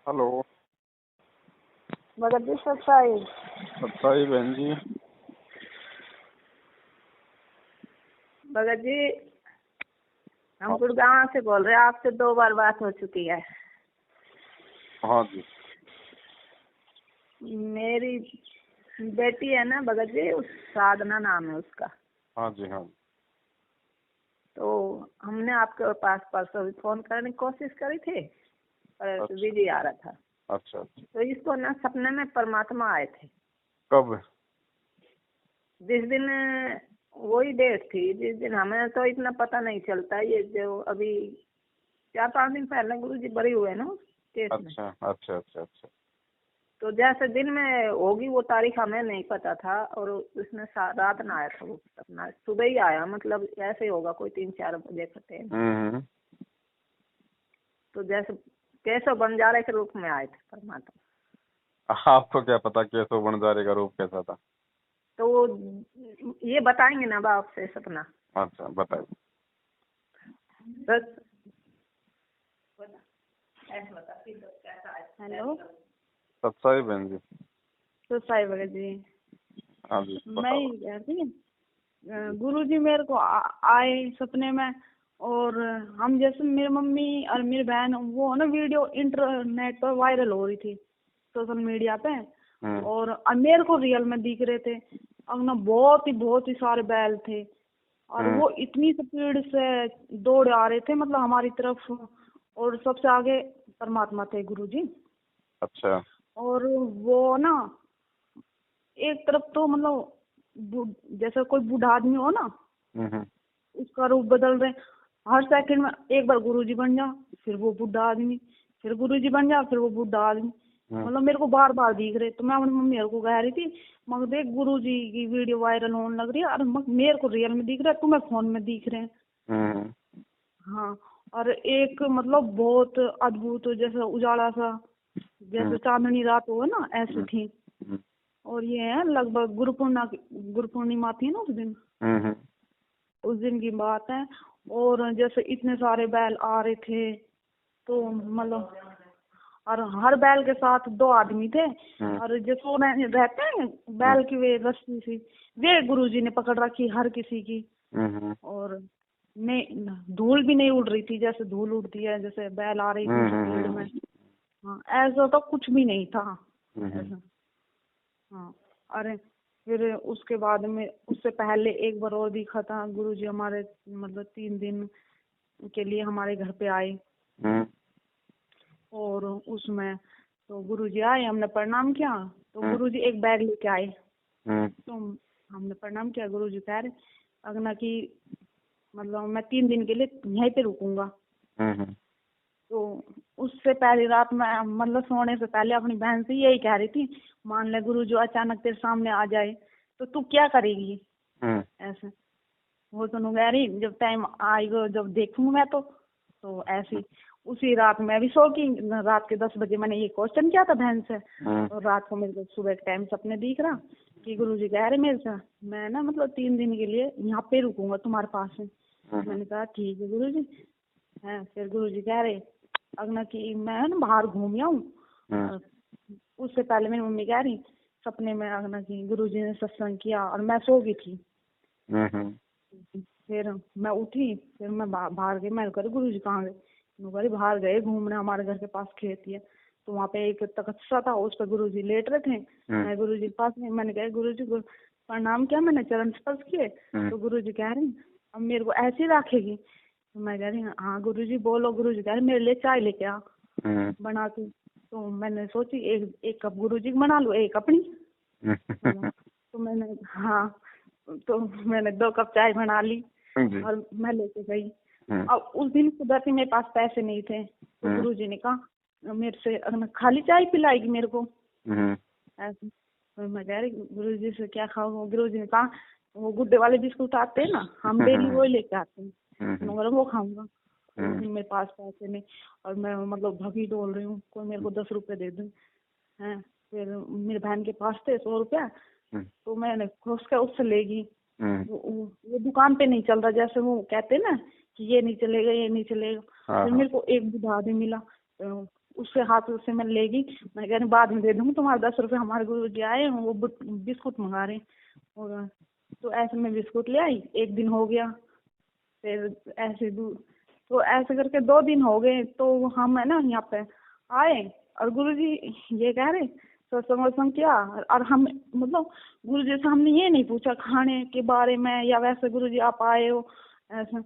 Hello. Bhagat ji सच्चाई सच्चाई बहन जी। भगत जी, हम गुड़गांव से बोल रहे हैं। आपसे 2 बार बात हो चुकी है। हाँ जी। मेरी बेटी है ना भगत जी, उस साधना नाम है उसका। हाँ जी। हाँ। तो हमने आपके पास परसों भी फोन करने की कोशिश करी थी, पर अच्छा। बिजी आ रहा था। अच्छा अच्छा। तो इसको ना सपने में परमात्मा आए थे। कब? जिस दिन वही डेट थी जिस दिन, हमें तो इतना पता नहीं चलता। ये जो अभी 4-5 दिन पहले गुरु जी बरी हुए ना उस केस में। अच्छा अच्छा अच्छा अच्छा। तो जैसे दिन में होगी वो तारीख हमें नहीं पता था, और उसने रात ना आया था वो सपना, सुबह ही आया। मतलब ऐसे ही होगा कोई 3-4 बजे का टाइम। तो जैसे केशव बंजारे के रूप में आए थे परमात्मा। आपको क्या पता केशव बंजारे का रूप कैसा था? तो वो ये बताएंगे ना बाप से सपना। अच्छा बताइए। बस हेलो। सच्चाई बहन जी। तो साई भगत जी, हाँ जी मैं ही कह रही गुरु जी मेरे को आए सपने में। और हम जैसे मेरी मम्मी और मेरी बहन, वो ना वीडियो इंटरनेट पर वायरल हो रही थी सोशल मीडिया पे। और मेरे को रियल में दिख रहे थे। अब ना बहुत ही सारे बैल थे, और वो इतनी स्पीड से दौड़ आ रहे थे मतलब हमारी तरफ। और सबसे आगे परमात्मा थे गुरु जी। अच्छा। और वो ना एक तरफ तो मतलब जैसे कोई बूढ़ा आदमी हो ना, उसका रूप बदल रहे। हर सेकंड में एक बार गुरुजी बन जा, फिर वो बूढ़ा आदमी, फिर गुरुजी बन जा, फिर वो बूढ़ा आदमी। मतलब मेरे को बार बार दिख रहे। तो मैं अपनी मम्मी को कह रही थी, मगर देख गुरुजी की वीडियो वायरल होने लग रही है, और मेरे को रियल में दिख रहा है, तुम्हें फोन में दिख रहे हैं। हाँ। और एक मतलब बहुत अद्भुत, जैसे उजाला सा, जैसे चांदनी रात हो ना, ऐसी थी। और ये है लगभग गुरु पूर्णिमा थी ना उस दिन की बात है। और जैसे इतने सारे बैल आ रहे थे, तो मतलब और हर बैल के साथ 2 आदमी थे। और जो सोने रहते हैं बैल की वे रस्सी सी, वे गुरुजी ने पकड़ रखी हर किसी की। और नहीं, धूल भी नहीं उड़ रही थी जैसे धूल उड़ती है, जैसे बैल आ रही थी स्पीड में। हाँ, ऐसा तो कुछ भी नहीं था ऐसा। हाँ। अरे फिर उसके बाद में, उससे पहले एक बार और दिखा था गुरुजी हमारे, मतलब 3 दिन के लिए हमारे घर पे आए। और उसमें तो गुरुजी आए, हमने प्रणाम किया। तो गुरुजी एक बैग लेके आए। तो हमने प्रणाम किया। गुरुजी कह रहे अगना की मतलब मैं 3 दिन के लिए यहीं पे रुकूंगा। तो उससे पहली रात में मतलब सोने से पहले अपनी बहन से यही कह रही थी, मान ले गुरु जो अचानक तेरे सामने आ जाए तो तू क्या करेगी। ऐसे वो तो कह रही जब टाइम आएगा जब देखूंगा मैं तो ऐसी। उसी रात मैं भी सो की, रात के 10 बजे मैंने ये क्वेश्चन किया था बहन से। और रात को मेरे को सुबह के टाइम सपने दिख रहा कि गुरुजी कह रहे मेरे से, मैं ना मतलब 3 दिन के लिए यहाँ पे रुकूंगा तुम्हारे पास में। मैंने कहा ठीक है गुरुजी। है फिर गुरुजी कह रहे अगना की मैं ना बाहर घूम आऊं। उससे पहले मेरी मम्मी कह रही सपने में अगना की गुरुजी ने सत्संग किया और मैं सो गई थी। फिर मैं उठी, फिर मैं बाहर गई। मैं कह गुरुजी कहाँ गए? मैं बाहर गए घूमने, हमारे घर के पास खेत है। तो वहाँ पे एक तख्ता था, उस पर गुरुजी लेट रहे थे। मैं गुरुजी के पास में, मैंने कहा गुरुजी को प्रणाम किया, मैंने चरण स्पर्श किए। तो गुरुजी कह रहे अब मेरे को ऐसे रखेगी? तो मैं कह रही हाँ गुरुजी बोलो। गुरुजी कह रहे मेरे लिए चाय लेके आ बना के। तो मैंने सोची एक कप गुरुजी बना लूं, एक अपनी। तो मैंने हाँ, तो मैंने 2 कप चाय बना ली और मैं लेके गई। अब उस दिन सुबह से मेरे पास पैसे नहीं थे। तो गुरुजी ने कहा मेरे से खाली चाय पिलाएगी मेरे को ऐसे। तो मैं कह रही गुरुजी से क्या खाऊं? गुरुजी ने कहा वो गुड्डे वाले बिस्कुट आते हैं ना, हम डेली वो लेके आते हैं, मगर वो खाऊंगा। उस दिन मेरे पास पैसे नहीं, और मैं मतलब भगी डोल रही हूँ कोई मेरे को 10 रुपए दे दे। हैं फिर मेरी बहन के पास थे 100 रुपया। तो मैंने उससे लेगी। वो दुकान पे नहीं चल रहा, जैसे वो कहते ना कि ये नहीं चलेगा ये नहीं चलेगा। फिर मेरे को एक बूढ़ा आदमी मिला, उससे हाथ से मैं लेगी, मैं कह रही बाद में दे दूंगी, तुम्हारे 10 रुपए हमारे गुरुजी आए हैं, वो बिस्कुट मंगा रहे हैं। और तो ऐसे में बिस्कुट ले आई, एक दिन हो गया, फिर ऐसे तो ऐसे करके 2 दिन हो गए। तो हम है ना यहाँ पे आए और गुरुजी ये कह रहे सत्संग वत्संग क्या, और हम मतलब गुरुजी से हमने ये नहीं पूछा खाने के बारे में या वैसे गुरुजी आप आए हो ऐसा।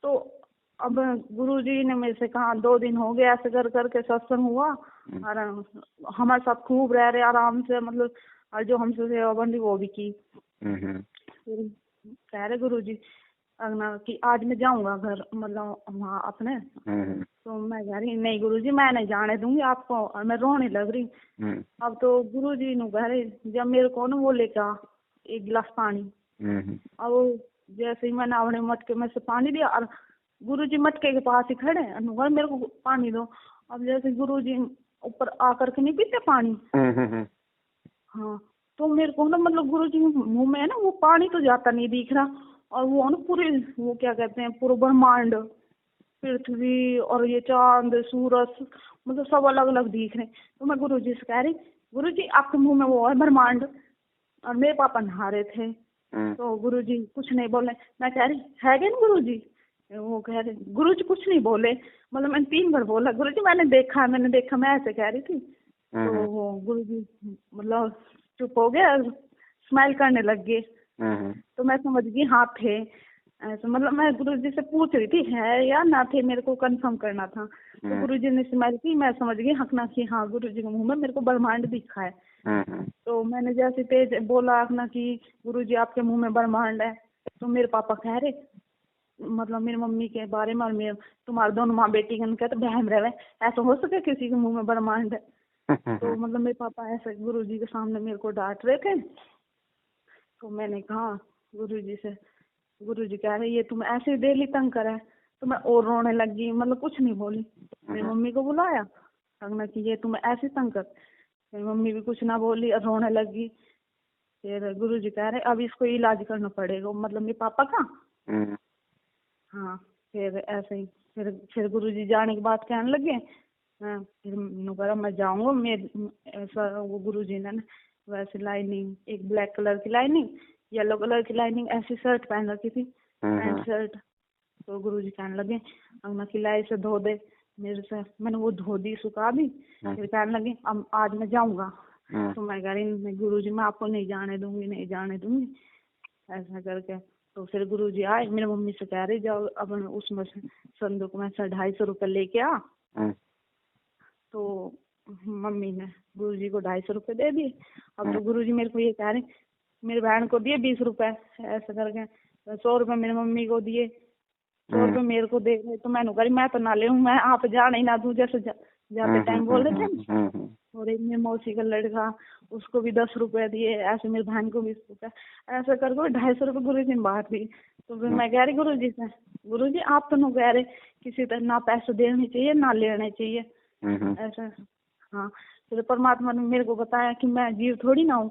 तो अब गुरुजी ने मेरे से कहा 2 दिन हो गए ऐसे कर करके सत्संग हुआ और हमारे साथ खूब रह रहे आराम से, मतलब और जो हमसे सेवा बंदी वो भी की। फिर कह रहे गुरुजी अगना कि आज मैं जाऊंगा घर, मतलब वहाँ अपने। तो मैं कह रही नहीं गुरुजी मैं नहीं जाने दूंगी आपको, और मैं रोने लग रही। अब तो गुरुजी ने कह रहे जब मेरे को ना वो लेके आ 1 गिलास पानी। अब जैसे ही मैंने अपने मटके में से पानी दिया और गुरुजी मटके के पास ही खड़े हैं, मेरे को पानी दो। अब जैसे गुरुजी ऊपर आकर के नहीं पीते पानी, हाँ, तो मेरे को ना मतलब गुरुजी के मुंह में है ना वो पानी तो जाता नहीं दिख रहा, और वो ना पूरे वो क्या कहते हैं पूरा ब्रह्मांड, पृथ्वी और ये चांद सूरज मतलब सब अलग अलग दिख रहे। तो मैं गुरुजी से कह रही गुरुजी आपके मुंह में वो है ब्रह्मांड, और मेरे पापा नहा रहे थे। तो गुरुजी कुछ नहीं बोले। मैं कह रही है क्या गुरुजी, वो कह रहे गुरुजी कुछ नहीं बोले, मतलब मैंने 3 बार बोला गुरुजी मैंने देखा मैं ऐसे कह रही थी। तो वो गुरुजी मतलब चुप हो गया, स्माइल करने लग गए। तो मैं समझ गई हाँ थे ऐसा, मतलब मैं गुरुजी से पूछ रही थी है या ना थे, मेरे को कंफर्म करना था। तो गुरुजी ने स्माइल की, मैं समझ गई हकना कि हाँ गुरुजी के मुंह में मेरे को ब्रह्मांड दिखा है। तो मैंने जैसे तेज बोला हकना कि गुरुजी आपके मुंह में ब्रह्मांड है। तो मेरे पापा कह रहे मतलब मेरी मम्मी के बारे में और मेरे तुम्हारे दोनों माँ बेटी के तो बहम रहे, ऐसा हो सके किसी के मुंह में ब्रह्मांड है। तो मतलब मेरे पापा ऐसे गुरुजी के सामने मेरे को डांट रहे थे। तो मैंने कहा गुरुजी से, गुरुजी कह रहे ये तुम ऐसे डेली तंग करे। तो मैं और रोने लगी, मतलब कुछ नहीं बोली। मेरी मम्मी को बुलाया, कहना कि ये तुम ऐसे तंग कर। मेरी मम्मी भी कुछ ना बोली और रोने लगी। फिर गुरुजी कह रहे अब इसको इलाज करना पड़ेगा, मतलब मेरे पापा का। हाँ, फिर ऐसे ही फिर गुरुजी जाने के बाद कहने लगे हाँ, फिर मैं जाऊंगा। मैं ऐसा वो गुरुजी ने वैसे लाइनिंग एक ब्लैक कलर की लाइनिंग, येलो कलर की लाइनिंग ऐसी शर्ट पहन रखी थी, पैंट शर्ट। तो गुरुजी कहने लगे अंगना किलाई से धो दे मेरे से। मैंने वो धो दी, सुखा दी। फिर कहने लगे अब आज मैं जाऊंगा। तो मैं कह रही गुरुजी मैं आपको नहीं जाने दूंगी ऐसा करके। तो फिर गुरुजी आए, मेरी मम्मी से कह रही जाओ अब उसमें से संदूक में से 250 रुपए लेके आ। तो मम्मी ने गुरुजी को 250 रुपए दे दिए। अब तो गुरुजी मेरे को ये कह रहे मेरी बहन को दिए 20 रुपए ऐसा करके, 100 रुपए मेरी मम्मी को दिए, 100 रुपए मेरे को दे गए। तो मैंने कहा मैं तो ना ले मैं आप जाने ही ना दूं, जैसे जाते टाइम बोल रहे थे। और एक मेरी मौसी का लड़का उसको भी 10 रुपए दिए, ऐसे मेरी बहन को 20 रुपए, ऐसा करके 250 रुपए गुरुजी ने बांट दी। तो फिर मैं कह रही गुरुजी से गुरुजी आप तो कह रहे किसी तरह ना पैसे देने चाहिए ना लेने चाहिए ऐसा। हाँ, फिर परमात्मा ने मेरे को बताया कि मैं जीव थोड़ी ना हूँ।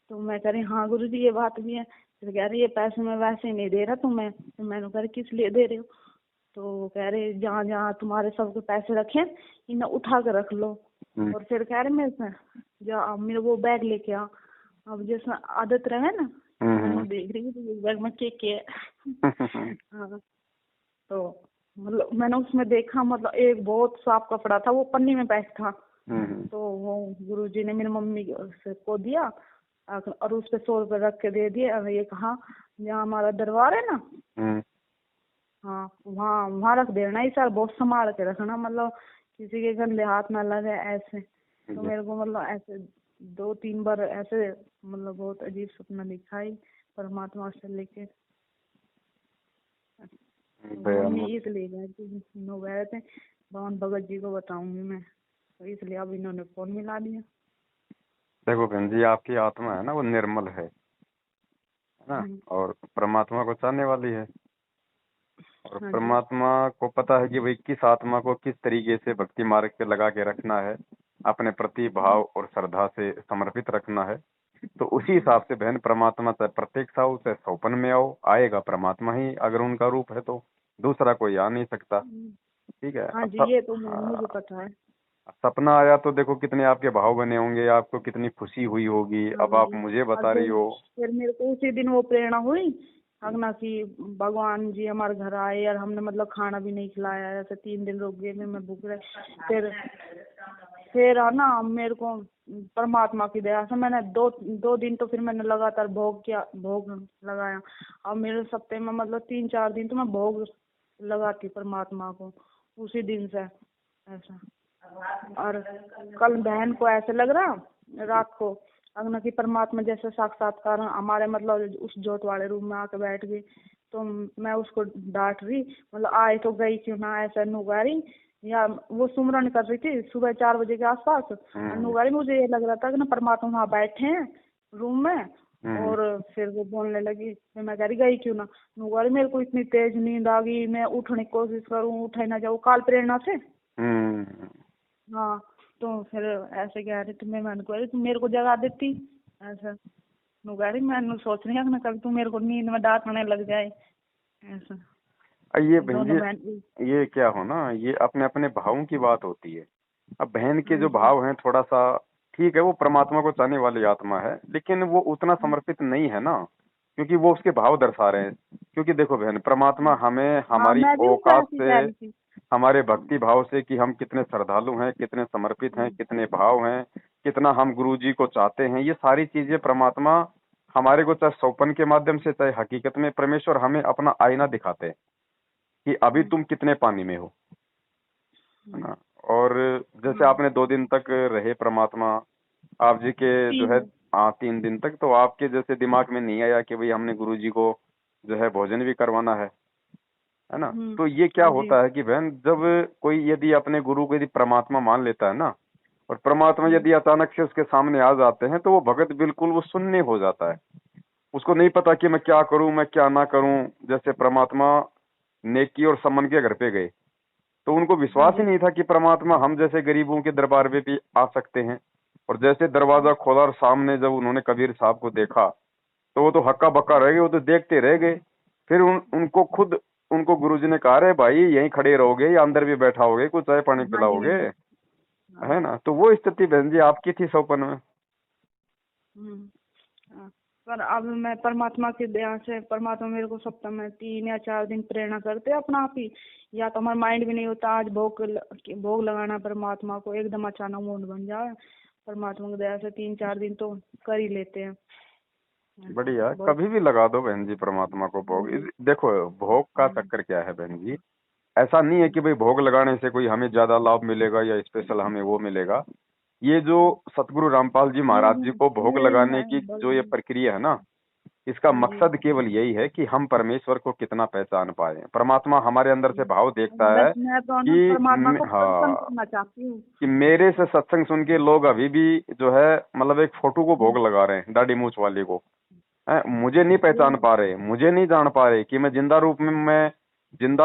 तो मैं कह रही हाँ गुरुजी ये बात भी है। फिर कह रही ये पैसे मैं वैसे नहीं दे रहा तुम्हें। तो मैंने कह रही किस लिए दे रहे हो। तो कह रहे जहाँ जहाँ तुम्हारे सबके पैसे रखे इन्हें उठा कर रख लो। और फिर कह रहे मेरे से जा मेरे वो बैग लेके आ। अब जैसे आदत रहे ना, मैं देख रही हूँ बैग में के है। हाँ, तो मतलब मैंने उसमें देखा मतलब एक बहुत साफ कपड़ा था, वो पन्नी में पैक था। तो वो गुरुजी ने मेरी मम्मी को दिया और उस पे 100 रुपए रख के दे दिए। और ये कहा जहाँ हमारा दरबार है ना, हाँ वहाँ वहाँ रख देना इस साल, बहुत संभाल के रखना, मतलब किसी के गंदे हाथ ना लगे ऐसे। तो मेरे को मतलब ऐसे 2-3 बार ऐसे मतलब बहुत अजीब सपना दिखाई परमात्मा से लेके। मम्मी इसलिए गए थे भगवान भगत जी को बताऊंगी मैं, तो इसलिए अब इन्होंने फोन मिला दिया। देखो बहन जी आपकी आत्मा है ना वो निर्मल है ना, और परमात्मा को चाहने वाली है। और परमात्मा को पता है कि भाई किस आत्मा को किस तरीके से भक्ति मार्ग पे लगा के रखना है, अपने प्रति भाव और श्रद्धा से समर्पित रखना है। तो उसी हिसाब से बहन परमात्मा चाहे प्रत्यक्ष आओ चाहे सौपन में आओ, आएगा परमात्मा ही, अगर उनका रूप है तो दूसरा कोई आ नहीं सकता। ठीक है। हाँ जी, ये तो मुझे पता है। सपना आया तो देखो कितने आपके भाव बने होंगे, आपको कितनी खुशी हुई होगी। हाँ अब आप जी। मुझे और बता रही हो। फिर मेरे को उसी दिन वो प्रेरणा हुई अगना कि भगवान जी हमारे घर आए और हमने मतलब खाना भी नहीं खिलाया, ऐसे 3 दिन रुक गए मैं भूख रहे। फिर है ना मेरे को परमात्मा की दया से मैंने दो दो दिन तो फिर मैंने लगातार भोग लगाया। अब मेरे सप्ताह में मतलब 3-4 दिन तो मैं भोग लगाती परमात्मा को उसी दिन से ऐसा। और कल बहन को ऐसे लग रहा रात को अगना की परमात्मा जैसे साक्षात्कार हमारे मतलब उस जोत वाले रूम में आके बैठ गई। तो मैं उसको डांट रही मतलब आए तो गई क्यों ना ऐसा नुगारी, या वो सुमरन कर रही थी सुबह 4 बजे के आसपास। नुगारी मुझे ये लग रहा था कि ना परमात्मा वहाँ बैठे हैं रूम में। और फिर वो बोलने लगी, फिर मैं कह रही गई क्यों ना। नुगारी मेरे को इतनी तेज नींद आ गई, मैं उठने की कोशिश करूँ उठे ना जाऊँ काल प्रेरणा से। हाँ तो फिर ऐसे कह रही थी मैंने कह रही तुम मेरे को जगा देती ऐसा। नुगारी मैं सोच रही हूँ ना कभी तू मेरे को नींद में डांटने लग जाए ऐसा। ये बहन दोनों बहन जी, ये क्या हो ना, ये अपने अपने भावों की बात होती है। अब बहन के हाँ जो जी। भाव हैं थोड़ा सा ठीक है, वो परमात्मा को चाहने वाली आत्मा है, लेकिन वो उतना समर्पित नहीं है ना, क्योंकि वो उसके भाव दर्शा रहे हैं। क्योंकि देखो बहन, परमात्मा हमें हाँ हमारी मैं भी उससे औकात ऐसी से, कह रही थी। हमारे भक्ति भाव से कि हम कितने श्रद्धालु हैं, कितने समर्पित हैं, कितने भाव हैं, कितना हम गुरु जी को चाहते हैं, ये सारी चीजें परमात्मा हमारे को चाहे सौपन के माध्यम से चाहे हकीकत में परमेश्वर हमें अपना आईना दिखाते हैं कि अभी तुम कितने पानी में हो, है ना। और जैसे हाँ आपने 2 दिन तक रहे परमात्मा आप जी के जो है, 3। 3 दिन तक, तो आपके जैसे दिमाग में नहीं आया कि भाई हमने गुरु जी को जो है भोजन भी करवाना है ना। तो ये क्या हाँ जी। होता है कि बहन, जब कोई यदि अपने गुरु को यदि परमात्मा मान लेता है ना, और परमात्मा यदि अचानक से उसके सामने आ जाते हैं, तो वो भगत बिल्कुल वो शून्य हो जाता है। उसको नहीं पता कि मैं क्या करूं, मैं क्या ना करूं। जैसे परमात्मा नेकी और समन के घर पे गए, तो उनको हाँ विश्वास ही जी। नहीं था कि परमात्मा हम जैसे गरीबों के दरबार में भी आ सकते हैं। और जैसे दरवाजा खोला और सामने जब उन्होंने कबीर साहब को देखा, तो वो तो हक्का बक्का रह गए, वो तो देखते रह गए। फिर उनको खुद उनको गुरुजी ने कहा, रे भाई यहीं खड़े रहोगे या अंदर भी बैठा होगे, कुछ चाय पानी हाँ जी। पिलाओगे, हाँ है जी। ना। तो वो स्थिति बहन जी आपकी थी सौपन में। हाँ। पर अब मैं परमात्मा की दया से परमात्मा मेरे को सप्ताह में 3 या 4 दिन प्रेरणा करते अपना आप ही। या तो हमारा माइंड भी नहीं होता आज भोग लगाना परमात्मा को, एकदम अचानक मूड बन जाए। परमात्मा की दया से 3-4 दिन तो कर ही लेते हैं। बढ़िया है, बहुत। कभी भी लगा दो बहन जी परमात्मा को भोग। देखो भोग का चक्कर क्या है बहन जी, ऐसा नहीं है कि भाई भोग लगाने से कोई हमें ज्यादा लाभ मिलेगा या स्पेशल हमें वो मिलेगा। ये जो सतगुरु रामपाल जी ये महाराज जी को भोग यही लगाने है की बस। जो ये प्रक्रिया है ना, इसका हाँ जी। मकसद केवल यही है कि हम परमेश्वर को कितना पहचान पाए। परमात्मा हमारे अंदर से भाव देखता बस है मैं तो ना कि परमात्मा को प्रसन्न हाँ, करना चाहती हूँ। कि मेरे से सत्संग सुन के लोग अभी भी जो है मतलब एक फोटो को भोग लगा रहे हैं, दाढ़ी मूछ वाली को है, मुझे नहीं पहचान पा रहे, मुझे नहीं जान पा रहे कि मैं जिंदा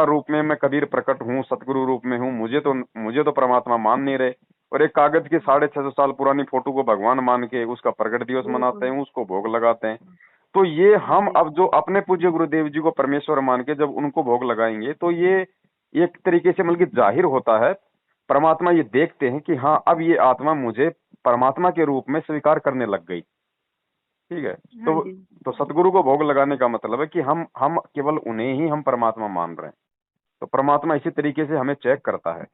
रूप में मैं कबीर प्रकट हूँ, सतगुरु रूप में हूँ। मुझे तो परमात्मा मान नहीं रहे। और एक कागज की 650 साल पुरानी फोटो को भगवान मान के उसका प्रकट दिवस मनाते बिल्कुल। हैं, उसको भोग लगाते हैं। तो ये हाँ हम जी। अब जो अपने पूज्य गुरुदेव जी को परमेश्वर मान के जब उनको भोग लगाएंगे, तो ये एक तरीके से मतलब कि जाहिर होता है, परमात्मा ये देखते हैं कि हाँ अब ये आत्मा मुझे परमात्मा के रूप में स्वीकार करने लग गई। ठीक है। हाँ तो जी। तो सतगुरु को भोग लगाने का मतलब है कि हम केवल उन्हें ही हम परमात्मा मान रहे हैं। तो परमात्मा इसी तरीके से हमें चेक करता है।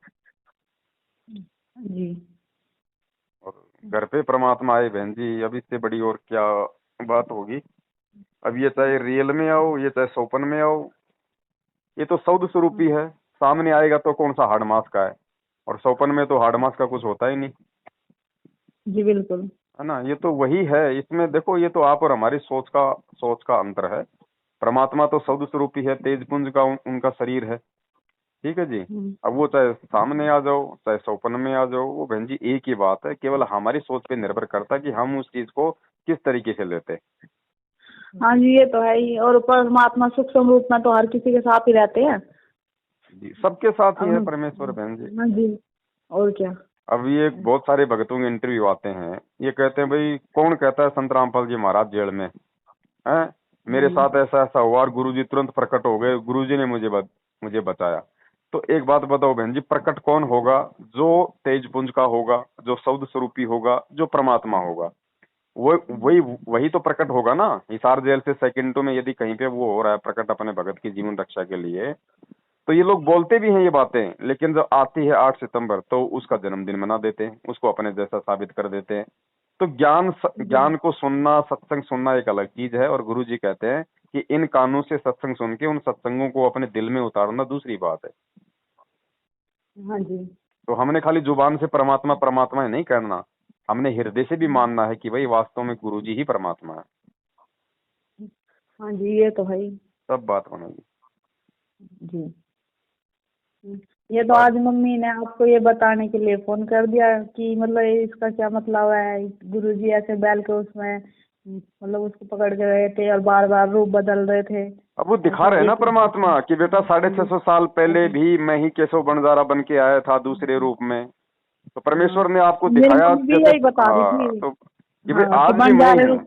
जी। और घर पे परमात्मा आए बहन जी, अब इससे बड़ी और क्या बात होगी। अब ये चाहे रियल में आओ, ये चाहे सौपन में आओ, ये तो सौद स्वरूप ही है। सामने आएगा तो कौन सा हाड़ मास का है, और सौपन में तो हाड़ मास का कुछ होता ही नहीं, जी बिल्कुल। है ना। ये तो वही है। इसमें देखो, ये तो आप और हमारी सोच का अंतर है। परमात्मा तो सौद स्वरूप ही है, तेज पुंज का उनका शरीर है। ठीक है जी। अब वो चाहे सामने आ जाओ चाहे सौपन में आ जाओ, वो बहन जी एक ही बात है, केवल हमारी सोच पे निर्भर करता है कि हम उस चीज को किस तरीके से लेते हैं। हाँ जी ये तो है ही। और परमात्मा सूक्ष्म रूप में तो हर किसी के साथ ही रहते हैं। जी, सबके साथ ही है अब परमेश्वर बहन जी। हाँ जी। और क्या। अब ये बहुत सारे भगतों के इंटरव्यू आते हैं, ये कहते हैं भाई कौन कहता है संत रामपाल जी महाराज जेल में है, मेरे साथ ऐसा ऐसा हुआ और गुरुजी तुरंत प्रकट हो गए, गुरुजी ने मुझे बचाया। तो एक बात बताओ बहन जी, प्रकट कौन होगा? जो तेज पुंज का होगा, जो शब्द स्वरूपी होगा, जो परमात्मा होगा, वो वही तो प्रकट होगा ना। हिसार जेल से सेकंडों में यदि कहीं पे वो हो रहा है प्रकट अपने भगत की जीवन रक्षा के लिए, तो ये लोग बोलते भी हैं ये बातें, लेकिन जब आती है 8 सितंबर तो उसका जन्मदिन मना देते हैं, उसको अपने जैसा साबित कर देते हैं। तो ज्ञान को सुनना, सत्संग सुनना एक अलग चीज है, और गुरु जी कहते हैं कि इन कानों से सत्संग सुन के उन सत्संगों को अपने दिल में उतारना दूसरी बात है। हाँ जी। तो हमने खाली जुबान से परमात्मा परमात्मा ही नहीं कहना, हमने हृदय से भी मानना है कि भाई वास्तव में गुरु जी ही परमात्मा है। हाँ जी, ये तो है ही। तब बात बनेगी जी। ये तो आज मम्मी ने आपको ये बताने के लिए फोन कर दिया कि मतलब इसका क्या मतलब है, गुरुजी ऐसे बैल के उसमें मतलब उसको पकड़ के रहे थे और बार बार रूप बदल रहे थे। अब वो दिखा रहे हैं ना परमात्मा कि बेटा 650 साल पहले भी मैं ही केशव बंजारा बन के आया था दूसरे रूप में। तो परमेश्वर ने आपको दिखाया भी यही बता रही थी। तो कि भाई आज भी मैं ही हूँ,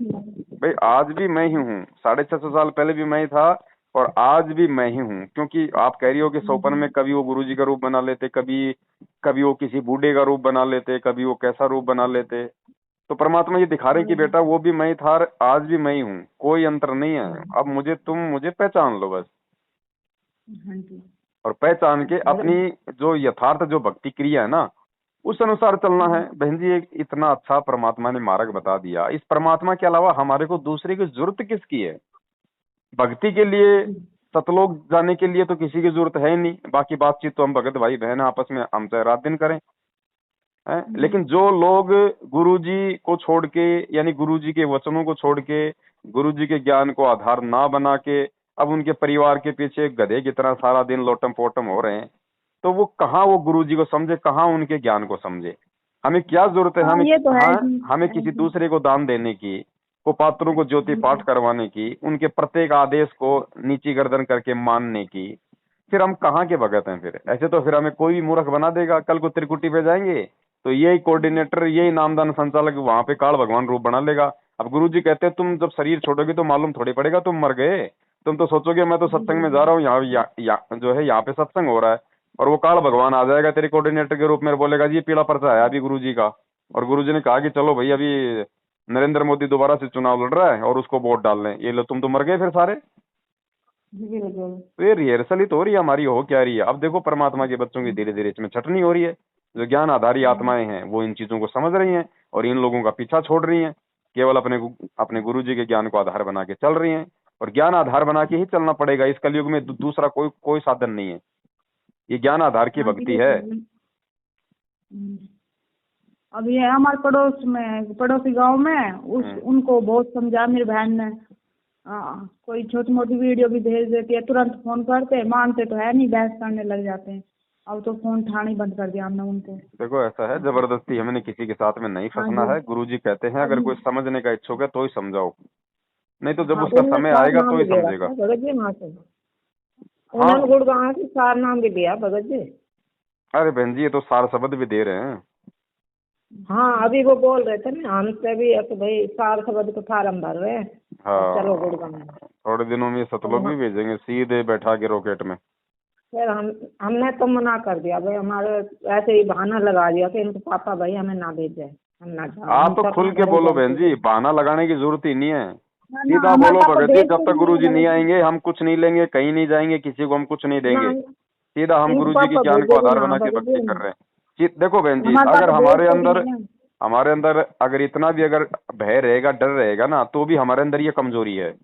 भाई आज भी मैं ही हूँ, 650 साल पहले भी मैं ही था और आज भी मैं ही हूँ। क्योंकि आप कह रही हो कि सोपन में कभी वो गुरुजी का रूप बना लेते, कभी कभी वो किसी बूढ़े का रूप बना लेते, कभी वो कैसा रूप बना लेते। तो परमात्मा ये दिखा रहे कि बेटा वो भी मैं ही था, आज भी मैं ही हूँ, कोई अंतर नहीं है। अब मुझे पहचान लो बस। और पहचान के अपनी जो यथार्थ जो भक्ति क्रिया है ना, उस अनुसार चलना है। बहन जी एक इतना अच्छा परमात्मा ने मार्ग बता दिया, इस परमात्मा के अलावा हमारे को दूसरे की जरूरत किसकी है? भक्ति के लिए सतलोक जाने के लिए तो किसी की जरूरत है नहीं, बाकी बातचीत तो हम भगत भाई बहन आपस में हम चाहे रात दिन करें है। लेकिन जो लोग गुरुजी को छोड़ के, यानी गुरुजी के वचनों को छोड़ के, गुरुजी के ज्ञान को आधार ना बना के अब उनके परिवार के पीछे गधे की तरह सारा दिन लोटम पोटम हो रहे हैं, तो वो कहाँ वो गुरुजी को समझे, कहाँ उनके ज्ञान को समझे। हमें क्या जरूरत है? हमें किसी दूसरे को दान देने की, को पात्रों को ज्योति पाठ करवाने की, उनके प्रत्येक आदेश को नीची गर्दन करके मानने की। फिर हम कहाँ के भगत हैं? फिर ऐसे तो फिर हमें कोई भी मूर्ख बना देगा। कल को त्रिकुटी पे जाएंगे तो यही कोऑर्डिनेटर, यही नामदान संचालक वहां पे काल भगवान रूप बना लेगा। अब गुरुजी कहते हैं तुम जब शरीर छोड़ोगे तो मालूम थोड़ी पड़ेगा तुम मर गए। तुम तो सोचोगे मैं तो सत्संग में जा रहा हूँ, जो है यहाँ पे सत्संग हो रहा है, और वो काल भगवान आ जाएगा तेरे कोऑर्डिनेटर के रूप में, बोलेगा जी पीला पर्चा है अभी गुरुजी का, और गुरुजी ने कहा कि चलो भाई अभी नरेंद्र मोदी दोबारा से चुनाव लड़ रहा है और उसको वोट डाल लें, ये लो तुम तो मर गए फिर सारे। तो ये रिहर्सल ही तो हो रही है हमारी, हो क्या रही है? अब देखो परमात्मा के बच्चों की धीरे धीरे इसमें छटनी हो रही है। जो ज्ञान आधारी आत्माएं हैं वो इन चीजों को समझ रही हैं और इन लोगों का पीछा छोड़ रही हैं, केवल अपने गुरु जी के ज्ञान को आधार बना के चल रही हैं। और ज्ञान आधार बना के ही चलना पड़ेगा इस कलयुग में, दूसरा कोई साधन नहीं है। ये ज्ञान आधार की भक्ति है। अब ये हमारे पड़ोसी गांव में उनको बहुत समझा मेरी बहन ने। कोई छोटी मोटी वीडियो भी भेज देती है, तुरंत फोन करते, मानते तो है नहीं, बहस करने लग जाते हैं। अब तो फोन उठाना ही बंद कर दिया हमने उनको। देखो ऐसा है, जबरदस्ती हमने किसी के साथ में नहीं फंसना है। गुरुजी कहते हैं अगर कोई समझने का इच्छुक है तो ही समझाओ, नहीं तो जब उसका समय आएगा तो ही समझेगा। उन्होंने गुड़गांव से सार नाम भी दिया भगत जी। अरे बहन जी ये तो सार शब्द भी दे रहे हैं। हाँ अभी वो बोल रहे थे ना हमसे भी कि भाई सार शब्द को फार्म भर रहे हैं। हाँ चलो गुड़गांव थोड़े दिनों में सतलोक भी भेजेंगे सीधे बैठा के रॉकेट में। फिर हमने तो मना कर दिया भाई, हमारे ऐसे ही बहाना लगा दिया कि इनको पापा भाई हमें ना भेजे, हम ना जाए। आप तो खुल के बोलो बहन जी, बहाना लगाने की जरूरत ही नहीं है, सीधा बोलो भगत जी जब तक गुरुजी नहीं आएंगे हम कुछ नहीं लेंगे, कहीं नहीं जाएंगे, किसी को हम कुछ नहीं देंगे। सीधा हम गुरुजी के ज्ञान को आधार बना के भक्ति कर रहे हैं। देखो बहन जी अगर हमारे अंदर अगर इतना भी अगर भय रहेगा, डर रहेगा ना, तो भी हमारे अंदर ये कमजोरी है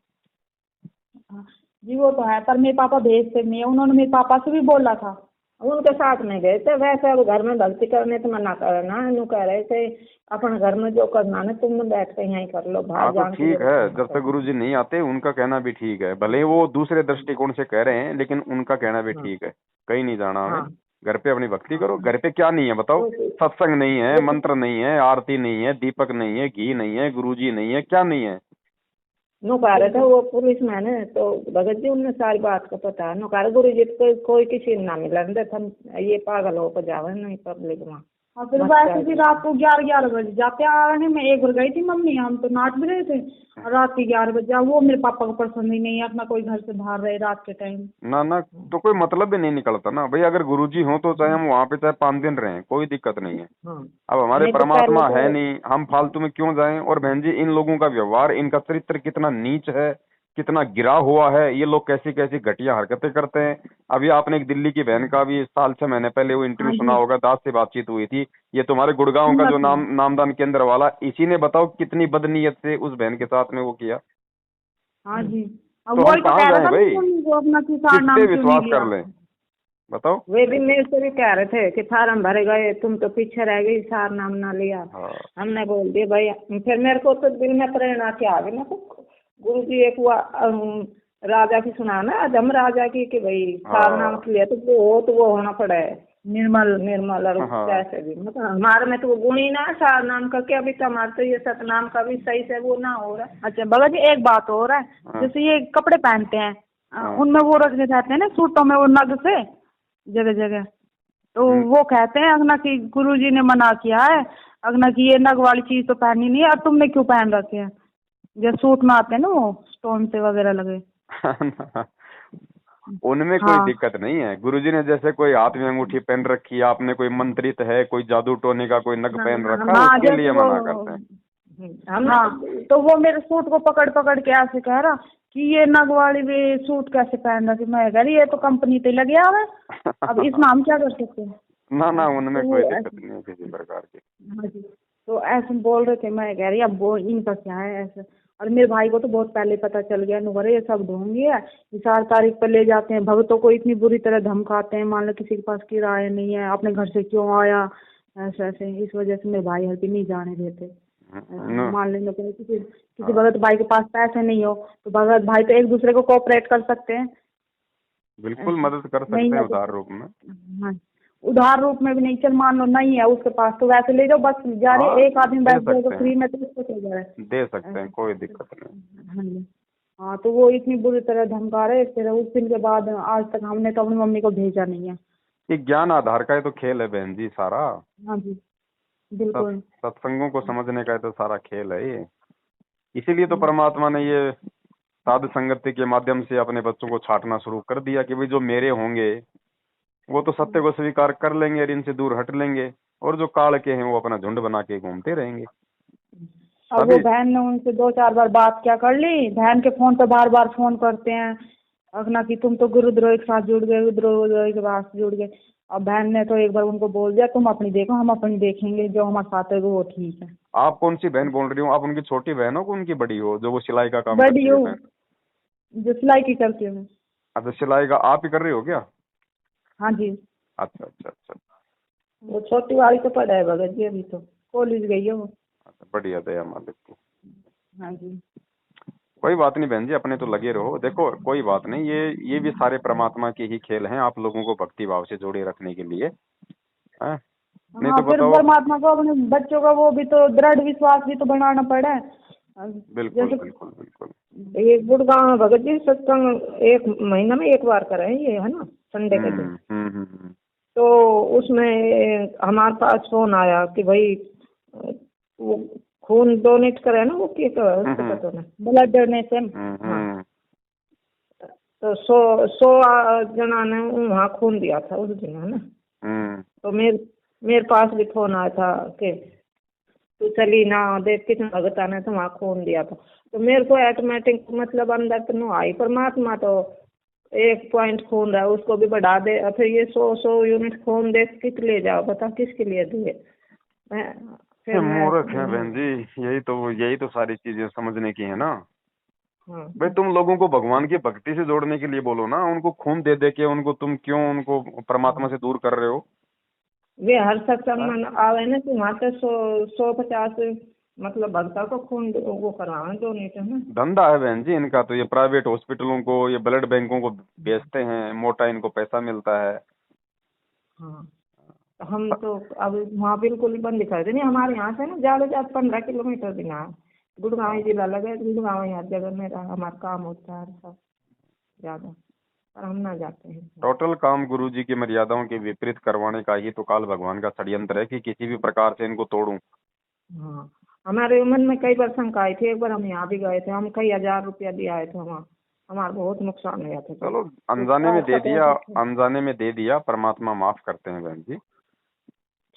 जी। वो तो है, पर मेरे पापा भेजते नहीं है। उन्होंने मेरे पापा से भी बोला था, उनके साथ नहीं भेजते। वैसे अब घर में भक्ति करने तो मना करना, यूँ कह रहे थे अपने घर में जो करना है तुम बैठ के यहीं कर लो, बाहर तो ठीक है। जब तक गुरुजी नहीं आते उनका कहना भी ठीक है, भले ही वो दूसरे दृष्टिकोण से कह रहे हैं, लेकिन उनका कहना भी ठीक है। कहीं नहीं जाना हमें, घर पे अपनी भक्ति करो। घर पे क्या नहीं है बताओ? सत्संग नहीं है, मंत्र नहीं है, आरती नहीं है, दीपक नहीं है, घी नहीं है, गुरुजी नहीं है, क्या नहीं है? नो कह रहे थे वो पुलिस मैन है तो भगत जी उन्हें सारी बात को पता है। नो कह रहे गुरु जी कोई किसी ना मिलन दे, हम ये पागल हो जावे नहीं पब्लिक में। और फिर वैसे भी रात को 11 बजे जाते आने में। एक बार गई थी मम्मी, हम तो नाच भी रहे थे, और रात के 11 बजे वो मेरे पापा को पसंद ही नहीं है अपना कोई घर से बाहर रहे रात के टाइम। ना ना, तो कोई मतलब भी नहीं निकलता ना भाई। अगर गुरुजी हो तो चाहे हम वहाँ पे चाहे 5 दिन रहें, कोई दिक्कत नहीं है। अब हमारे नहीं तो परमात्मा पहले है तो नहीं, हम फालतू में क्यों जाएं। और बहन जी, इन लोगों का व्यवहार, इनका चरित्र कितना नीच है, कितना गिरा हुआ है। ये लोग कैसी कैसी घटिया हरकतें करते हैं। अभी आपने एक दिल्ली की बहन का भी साल 6 महीने पहले वो इंटरव्यू हाँ सुना जी, होगा, दास से बातचीत हुई थी। ये तुम्हारे गुड़गांव का सुना जो था। नामदान केंद्र वाला, इसी ने बताओ कितनी बदनीयत से उस बहन के साथ में वो किया। हाँ जी, अब तो हम वही तो कहाँ कह रहा जाएं था भाई, मम्मी को अपना किसान किस पे नाम क्यों नहीं विश्वास कर लिया। लें, बताओ। वे भी मेरे से भी कह रहे थे कि फार्म भरे गए, तुम तो पीछे रह गई, सार नाम ना लिया। हाँ हमने बोल दिया भाई। फिर मेरे को तो दिल में प्रेरणा क्या आ गई ना, गुरु जी एक हुआ राजा की सुना ना, अधम राजा की, कि भाई सार नाम हाँ लिया तो वो होना पड़ा है निर्मल और हाँ कैसे भी, मतलब हमारे में तो वो गुण ही ना है सार नाम का। क्या अभी तो हमारे तो ये सतनाम का भी सही से वो ना हो रहा है। अच्छा बाबा जी, एक बात और है, हाँ जैसे ये कपड़े पहनते हैं, हाँ। उनमें वो रखने जाते हैं ना सूटों में वो नग से जगह जगह, तो वो कहते हैं अगना की गुरुजी ने मना किया है, अगना की ये नग वाली चीज तो पहननी नहीं है, और तुमने क्यों पहन रखे हैं। जैसे सूट में आते हैं ना वो स्टोन से वगैरह लगे। उनमें कोई हाँ दिक्कत नहीं है। गुरुजी ने जैसे कोई हाथ में अंगूठी पहन रखी है, आपने कोई मंत्रित है, कोई जादू टोने का कोई नग पहन रखा है, हाँ, उसके जैसे लिए वो मना करते हैं। हाँ, तो वो मेरे सूट को पकड़ पकड़ के ऐसे कह रहा कि ये नग वाली भी सूट कैसे पहन रखी। मैं कह रही ये तो कंपनी पे लगे हुए, अब इसमें हम क्या कर सकते हैं। ना ना, उनमें तो वो कोई दिक्कत ऐसे, नहीं है किसी प्रकार की। हाँ जी, तो ऐसे बोल रहे थे। मैं कह रही अब वो इनका क्या है ऐसे। और मेरे भाई को तो बहुत पहले पता चल गया, नुकरे ये सब ढोंगी है, 4 तारीख पर ले जाते हैं भक्तों को, इतनी बुरी तरह धमकाते हैं, मान लो किसी के पास किराया नहीं है, अपने घर से क्यों आया, ऐसे ऐसे। इस वजह से मेरे भाई हर भी नहीं जाने देते। मान लेंगे तो किसी भगत भाई के पास पैसे नहीं हो तो भगत भाई तो एक दूसरे को कोऑपरेट कर सकते हैं। बिल्कुल मदद कर नहीं सकते हैं है तो उदार रूप में। हाँ, उधार रूप में भी नहीं, चल मान लो नहीं है उसके पास तो वैसे ले जाओ, बस जा हाँ, रहे एक आदमी दे बैठ सकते जाएगा हैं, फ्री में तो उसको चल जाए। दे सकते हैं, कोई दिक्कत नहीं। हाँ जी, हाँ, तो वो इतनी बुरी तरह धमका रहे। फिर उस दिन के बाद आज तक हमने तो अपनी मम्मी को भेजा नहीं है। ये ज्ञान आधार का ही तो खेल है बहन जी सारा। हाँ जी, बिल्कुल। सत्संगों को समझने का ही तो सारा खेल है ये। इसीलिए तो परमात्मा ने ये साधु संगति के माध्यम से अपने बच्चों को छांटना शुरू कर दिया कि भाई जो मेरे होंगे वो तो सत्य को स्वीकार कर लेंगे और इनसे दूर हट लेंगे, और जो काल के हैं वो अपना झुंड बना के घूमते रहेंगे। अब वो बहन ने उनसे 2-4 बार बात क्या कर ली, बहन के फोन पे बार बार फोन करते हैं अगना कि तुम तो गुरुद्रोही के साथ जुड़ गए, गुरुद्रोही के साथ जुड़ गए। अब बहन ने तो एक बार उनको बोल दिया तुम अपनी देखो, हम अपनी देखेंगे, जो हमारे साथ है वो ठीक है। आप कौन सी बहन बोल रही हो? आप उनकी छोटी बहन हो कि उनकी बड़ी हो, जो वो सिलाई का काम बड़ी करती है हूँ, बहन? जो सिलाई की करती हूँ। अच्छा, सिलाई का आप ही कर रही हो क्या? हाँ जी, अच्छा अच्छा अच्छा। वो छोटी वाली तो पढ़ा है भगत जी, अभी तो कॉलेज गई है वो। अच्छा, बढ़िया, दया मालिक की। हाँ जी, कोई बात नहीं बहन जी, अपने तो लगे रहो। देखो कोई बात नहीं, ये भी सारे परमात्मा के ही खेल हैं, आप लोगों को भक्ति भाव से जोड़े रखने के लिए हैं? नहीं हाँ, तो फिर बताओ। परमात्मा को अपने बच्चों का वो भी तो दृढ़ विश्वास भी तो बनाना पड़ा है। बिल्कुल जैसे बिल्कुल बिल्कुल। एक गुड़गांव में भगत जी सत्संग 1 महीना में 1 बार करें, ये है ना, संडे के दिन। तो उसमें हमारे पास फोन आया कि भाई वो खून डोनेट करे ना, वो क्या उसको पता ना, ब्लड डोनेशन। हाँ, तो 100 जना ने वहाँ खून दिया था उस दिन, है ना। तो मेरे पास भी फोन आया था कि तू चली ना, देख कितने भगता ने तो वहाँ खून दिया था। तो मेरे को ऑटोमेटिक मतलब अंदर तो नो आई, परमात्मा तो 1 पॉइंट खून रहा है उसको भी बढ़ा दे, और फिर ये 100 यूनिट खून दे किस ले जाओ, बता किसके लिए दिए। फिर मूर्ख है बहन जी, यही तो सारी चीजें समझने की है ना। हाँ, भाई तुम लोगों को भगवान की भक्ति से जोड़ने के लिए बोलो ना, उनको खून दे दे के उनको तुम क्यों उनको परमात्मा से दूर कर रहे हो? वे हर सत्संग में आवे ना कि वहाँ पे 150 मतलब भक्ता को खून वो करवाना डोनेट, है ना। धंधा है बहन जी इनका तो। ये प्राइवेट हॉस्पिटलों को, ये ब्लड बैंकों को बेचते हैं, मोटा इनको पैसा मिलता है। हाँ, हम तो अब वहाँ बिल्कुल ही बंद दिखाई दे नहीं, हमारे यहाँ से ना ज्यादा से ज्यादा 15 किलोमीटर भी ना है। गुड़गांव जिला लगे, गुड़गांव यहाँ जगह में हमारा काम होता है सब ज्यादा। पर हम ना जाते हैं। टोटल काम गुरुजी की मर्यादाओं के विपरीत करवाने का ही तो काल भगवान का षड्यंत्र है कि किसी भी प्रकार से इनको तोड़ूं। हाँ, हमारे मन में कई बार शंका आई थी। एक बार हम यहाँ भी गए थे, हम कई 1000 रुपया दिए आए थे वहाँ, हमारा बहुत नुकसान हो गया था। चलो अनजाने में दे दिया, अनजाने में दे दिया, परमात्मा माफ करते हैं बहन जी।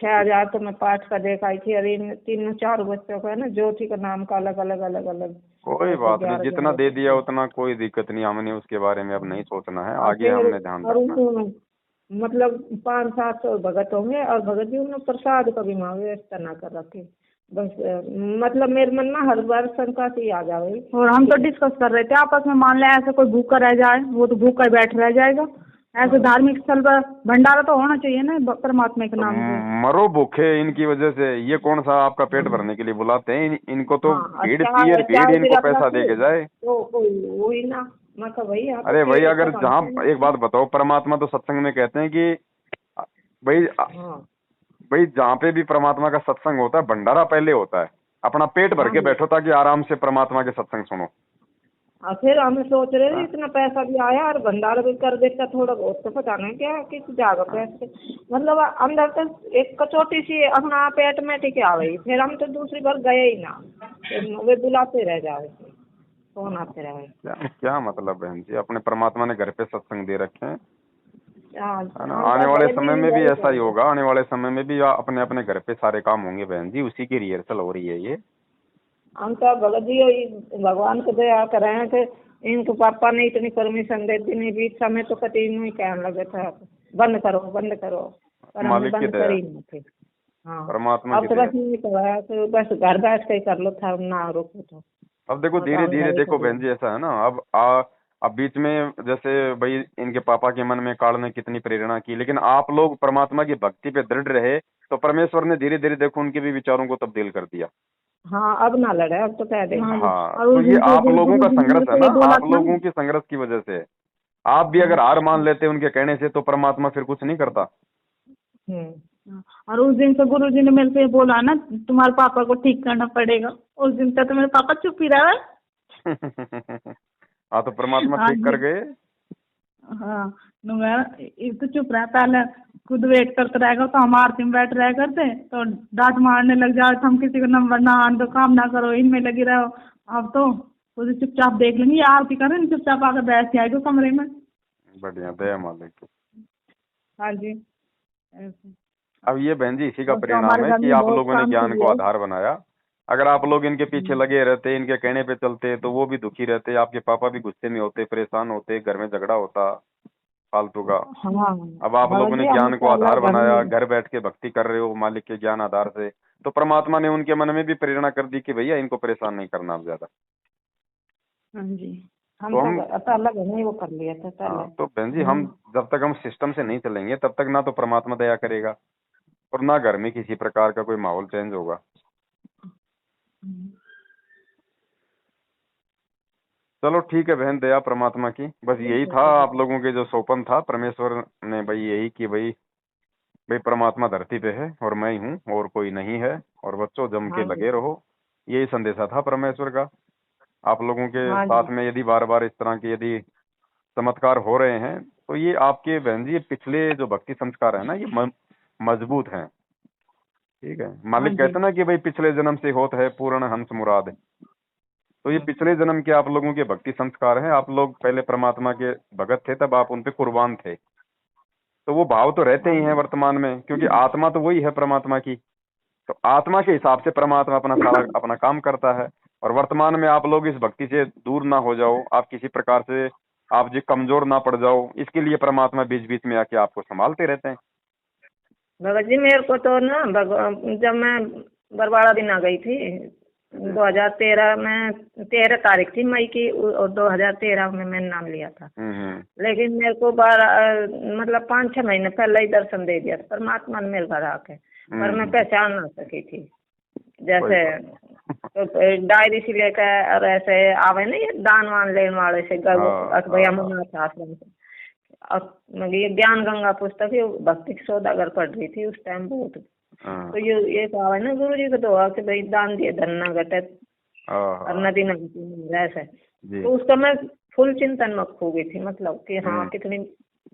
6000 तो मैं पाठ का देख आई थी। अरे 3-4 बच्चों का है ना, ज्योति का नाम का अलग अलग अलग अलग। कोई बात नहीं, जितना दे दिया उतना कोई दिक्कत नहीं, हमने उसके बारे में अब नहीं सोचना है, आगे हमने ध्यान रखना है। मतलब 500-700 भगत होंगे और भगत जी उन्होंने प्रसाद कभी मांगे व्यवस्था ना कर रखी। बस मतलब मेरे मन में हर बार शंका से ही आ जाए। और हम तो डिस्कस कर रहे थे आपस में, मान ले ऐसा कोई भूखा रह जाए, वो तो भूखा बैठ रह जाएगा। ऐसे धार्मिक स्थल पर भंडारा तो होना चाहिए ना परमात्मा के नाम से। मरो भूखे इनकी वजह से, ये कौन सा आपका पेट भरने के लिए बुलाते हैं? इनको तो भीड़ इनको पैसा दे के जाए तो वही ना। मैं कहा भाई, अरे भाई, अगर जहाँ एक बात बताओ, परमात्मा तो सत्संग में कहते हैं कि भाई जहाँ पे भी परमात्मा का सत्संग होता है, भंडारा पहले होता है। अपना पेट भर के बैठो ताकि आराम से परमात्मा के सत्संग सुनो। फिर हम सोच रहे थे इतना पैसा भी आया और भंडारा भी कर देता थोड़ा बहुत, तो पता नहीं क्या किस जगह पैसे, मतलब अंदर तक एक कचौटी सी अपना पेट में टिके आ गई। फिर हम तो दूसरी बार गए ही ना, वे बुलाते रह जाए, फोन आते रहे। क्या मतलब बहन जी, अपने परमात्मा ने घर पे सत्संग दे रखे हैं, है ना? हाँ, आने वाले समय में भी ऐसा ही होगा, आने वाले समय में भी अपने अपने घर पे सारे काम होंगे बहन जी, उसी की रिहर्सल हो रही है ये। हम तो भगत जी भगवान को दया कर रहे हैं कि इनको पापा ने इतनी परमिशन दे दी, नहीं बीच समय तो कति नहीं कहने लगे था बंद करो बंद करो, पर हमने बंद करी नहीं थे। हाँ, परमात्मा अब तो बस नहीं कराया, तो बस घर बैठ के कर लो था, ना रोको तो। अब देखो धीरे धीरे, देखो बहन जी ऐसा है ना, अब बीच में जैसे भाई इनके पापा के मन में काल ने कितनी प्रेरणा की, लेकिन आप लोग परमात्मा की भक्ति पे दृढ़ रहे तो परमेश्वर ने धीरे धीरे देखो उनके भी विचारों को तब्दील कर दिया। हाँ, अब ना लड़े, अब तो कह दे। हाँ, तो ये आप लोगों का संघर्ष है ना, आप लोगों की संघर्ष की वजह से। आप भी अगर हार मान लेते उनके कहने से तो परमात्मा फिर कुछ नहीं करता। और उस दिन से गुरुजी ने मेरे से बोला ना, तुम्हारे पापा को ठीक करना पड़ेगा। उस दिन तक तो मेरे पापा चुप ही रहे। हाँ, तो परमात्मा ठीक कर गए। हाँ, तो चुप रहा, पहले खुद वेट करते रहेगा तो हम आरती में बैठ रहे करते, तो डांट मारने लग जाओ, हम किसी को नंबर ना आन दो, काम ना करो, इनमें लगी रहो। अब तो खुद चुपचाप देख लेंगे, आरती करें चुपचाप आकर बैठ जाएगा कमरे में। बढ़िया, दया मालिक। हाँ जी। अब ये बहन जी इसी का परिणाम है कि आप लोगों ने ज्ञान को आधार बनाया। अगर आप लोग इनके पीछे लगे रहते, इनके कहने पे चलते, तो वो भी दुखी रहते, आपके पापा भी गुस्से में होते, परेशान होते, घर में झगड़ा होता फालतू का। अब आप लोगों ने ज्ञान को आधार बनाया, घर बैठ के भक्ति कर रहे हो मालिक के ज्ञान आधार से, तो परमात्मा ने उनके मन में भी प्रेरणा कर दी कि भैया इनको परेशान नहीं करना अब ज्यादा। तो हम अलग नहीं वो कर लिया था पहले। तो बहन जी हम जब तक हम सिस्टम से नहीं चलेंगे तब तक ना तो परमात्मा दया करेगा और ना घर में किसी प्रकार का कोई माहौल चेंज होगा। चलो ठीक है बहन, दया परमात्मा की। बस यही था आप लोगों के जो सोपन था, परमेश्वर ने भाई यही कि भाई परमात्मा धरती पे है और मैं ही हूँ और कोई नहीं है, और बच्चों जम के लगे रहो, यही संदेशा था परमेश्वर का। आप लोगों के साथ में यदि बार बार इस तरह के यदि चमत्कार हो रहे हैं तो ये आपके बहन जी पिछले जो भक्ति संस्कार है ना, ये मजबूत हैं। ठीक है, मालिक कहते ना कि भाई पिछले जन्म से होत है पूर्ण हंस मुराद, तो ये पिछले जन्म के आप लोगों के भक्ति संस्कार हैं। आप लोग पहले परमात्मा के भगत थे, तब आप उन पे कुर्बान थे, तो वो भाव तो रहते ही हैं वर्तमान में, क्योंकि आत्मा तो वही है परमात्मा की। तो आत्मा के हिसाब से परमात्मा अपना सारा अपना काम करता है, और वर्तमान में आप लोग इस भक्ति से दूर ना हो जाओ, आप किसी प्रकार से आप जी कमजोर ना पड़ जाओ, इसके लिए परमात्मा बीच बीच में आके आपको संभालते रहते हैं। भगत जी मेरे को तो ना जब मैं बरवाड़ा दिन आ गई थी 2013 में, 13 तारीख थी मई की, और 2013 में मैंने नाम लिया था। लेकिन मेरे को 5-6 महीने पहले ही दर्शन दे दिया था परमात्मा ने मेरे घर आके, पर मैं पहचान ना सकी थी। जैसे तो डायरी से लेकर और ऐसे आवे ना ये दान वान लेने वाले से भैया मना आश्रम से, और ये ज्ञान गंगा पुस्तक भक्ति सौदागर पढ़ रही थी उस टाइम बहुत। तो ये कहा है ना गुरु जी को तो कि भाई दान दिए धन न घटे और नदी न ऐसे, तो उसका मैं फुल चिंतन में खो गई थी, मतलब कि हाँ कितनी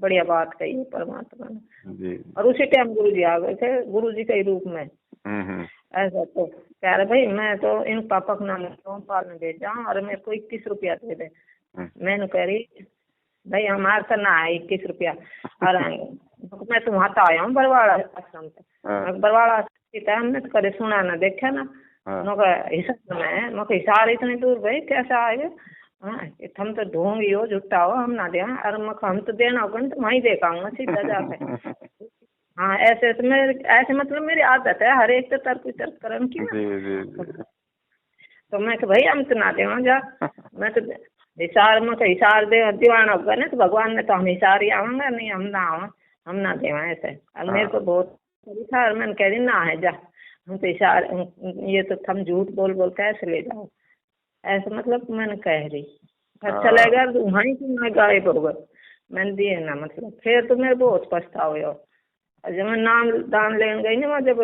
बढ़िया बात कही है परमात्मा ने जी। और उसी टाइम गुरु जी आ गए थे, गुरु जी के रूप में। ऐसा तो कह रहे भाई मैं तो इन पापा का नाम सोमपाल ने भेजा और मेरे को 21 रुपया दे दे। मैंने कह रही भाई हमारे तो ना है 21 रुपया और मैं तो वहाँ तो आया हूँ बरवाड़ा आश्रम से। बरवाड़ा आश्रम हमने तो कभी सुना ना देखा ना। हिसार में हिसार इतनी दूर भाई कैसे आएगा। हम तो ढोंगी हो झुट्टा हो हम ना दे और हम तो देना होगा तो वहीं देखाऊंगा सीधा जाके। हाँ ऐसे तो मेरे ऐसे मतलब मेरी आदत है हर एक तो तर्क वितर्क करने की। तो मैं भाई हम तो ना देवा जा मैं तो हिसार में हिसार दे दीवाना होगा ना तो भगवान ने तो हम हिसार ही आवांगा नहीं हम ना आवा हम ना देवा ऐसे। और मेरे को बहुत था और मैंने कह दी ना है जा हम तो हिसार ये तो हम झूठ बोल बोल कैसे ले जाओ ऐसे मतलब मैंने कह रही। अच्छा लगेगा वहीं से मैं गायब हो गए मैंने दिए ना मतलब फिर तो मेरे बहुत पछतावा हो। जब मैं नाम दान लेने गई ना जब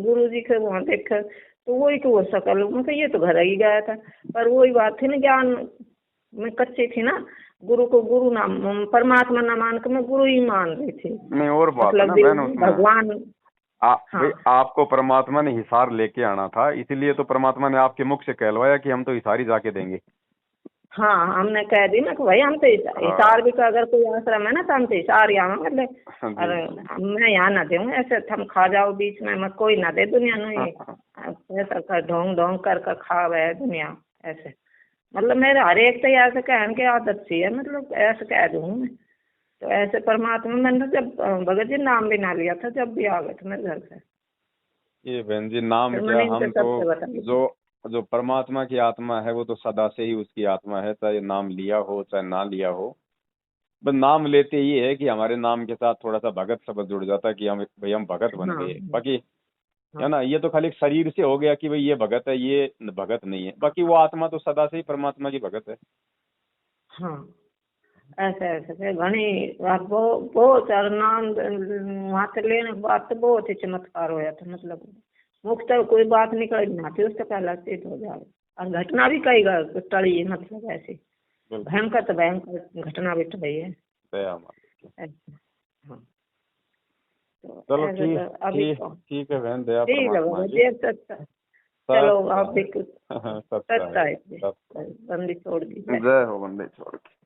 गुरु जी के वहाँ देखा तो वही को हो सकल मतलब ये तो घर ही गया था पर वही बात थी ना ज्ञान मैं कच्ची थी ना गुरु को गुरु नाम परमात्मा ना मान के मैं गुरु ही मान रही थी। नहीं और बात मतलब है ना भगवान भाई आपको परमात्मा ने हिसार लेके आना था इसलिए तो परमात्मा ने आपके मुख से कहलवाया कि हम तो हिसार ही जाके देंगे। हाँ हमने कह दी ना कि भाई हम तो हिसार भी का अगर कोई आश्रम है ना तो हम तो हिसार ही आवांगे और मैं यहाँ ना दूँ ऐसे हम खा जाओ बीच में मैं कोई ना दे दुनिया नहीं ऐसा कर ढोंग ढोंग कर खा है दुनिया ऐसे मतलब मेरे हर एक तो ऐसे कहने की आदत सी है मतलब ऐसे कह दूँ मैं तो ऐसे परमात्मा मैंने जब भगत जी नाम भी ना लिया था जब भी आ गए थे मेरे घर से। ये बहन जी नाम क्या हम तो जो परमात्मा की आत्मा है वो तो सदा से ही उसकी आत्मा है चाहे नाम लिया हो चाहे ना लिया हो बस नाम लेते ही है कि हमारे नाम के साथ थोड़ा सा भगत शब्द जुड़ जाता है कि हम भाई हम भगत बन गए बाकी है ना ये तो खाली शरीर से हो गया कि भाई ये भगत है ये भगत नहीं है बाकी वो आत्मा तो सदा से ही परमात्मा की भगत है। हाँ ऐसे ऐसे घनी बात बहुत और नाम वहाँ से लेने के बाद तो बहुत ही चमत्कार होया था मतलब मुक्त कोई बात निकल ना थी उससे पहले सिद्ध हो जाए और घटना भी कई टड़ी मतलब ऐसी भयंकर तो भयंकर घटना भी टड़ी है। चलो ठीक है बहन दया चलो आप भी कुछ सत्ता है बंदी छोड़ दी जय हो बंदी छोड़ के।